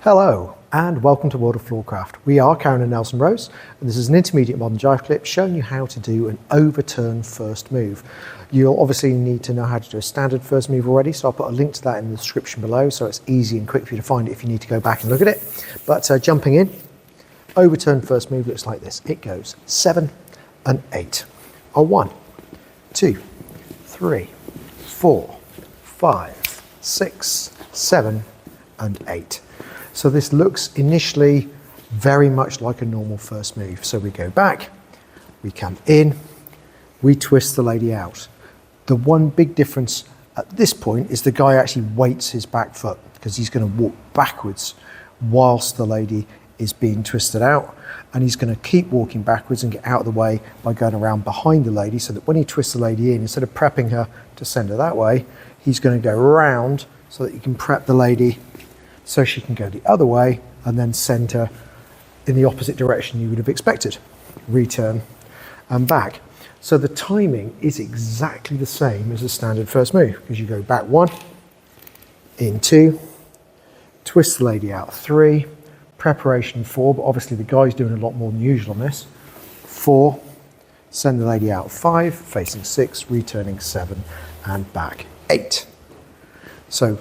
Hello and welcome to World of Floorcraft. We are Karen and Nelson Rose and this is an intermediate modern jive clip showing you how to do an overturn first move. You'll obviously need to know how to do a standard first move already, so I'll put a link to that in the description below so it's easy and quick for you to find it if you need to go back and look at it. But jumping in, overturn first move looks like this. It goes 7 and 8. A 1, 2, 3, 4, 5, 6, 7 and 8. So this looks initially very much like a normal first move. So we go back, we come in, we twist the lady out. The one big difference at this point is the guy actually weights his back foot because he's going to walk backwards whilst the lady is being twisted out, and he's going to keep walking backwards and get out of the way by going around behind the lady, so that when he twists the lady in, instead of prepping her to send her that way, he's going to go around so that you can prep the lady so she can go the other way and then send her in the opposite direction you would have expected. Return and back. So the timing is exactly the same as a standard first move, because you go back 1, in 2, twist the lady out 3, preparation 4, but obviously the guy's doing a lot more than usual on this. 4, send the lady out 5, facing 6, returning 7 and back 8. So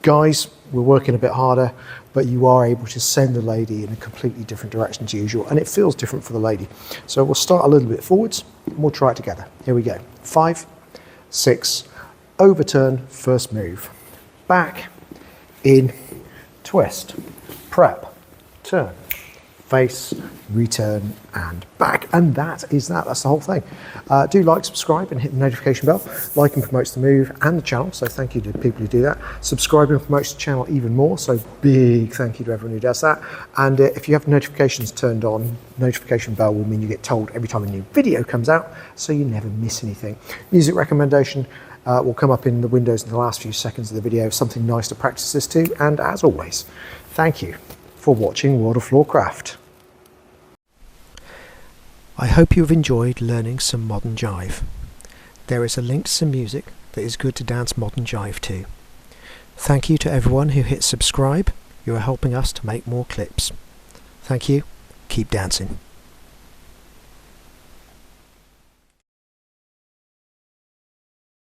guys, we're working a bit harder, but you are able to send the lady in a completely different direction to usual, and it feels different for the lady. So we'll start a little bit forwards and we'll try it together. Here we go. 5, 6, overturn first move. Back, in, twist, prep, turn, face, return and back. And that's the whole thing. Do like, subscribe and hit the notification bell. Liking promotes the move and the channel, so thank you to the people who do that. Subscribing promotes the channel even more, so big thank you to everyone who does that. And if you have notifications turned on, notification bell will mean you get told every time a new video comes out, so you never miss anything. Music recommendation will come up in the windows in the last few seconds of the video, something nice to practice this to. And as always, thank you for watching World of Floorcraft. I hope you've enjoyed learning some modern jive. There is a link to some music that is good to dance modern jive to. Thank you to everyone who hit subscribe. You are helping us to make more clips. Thank you. Keep dancing.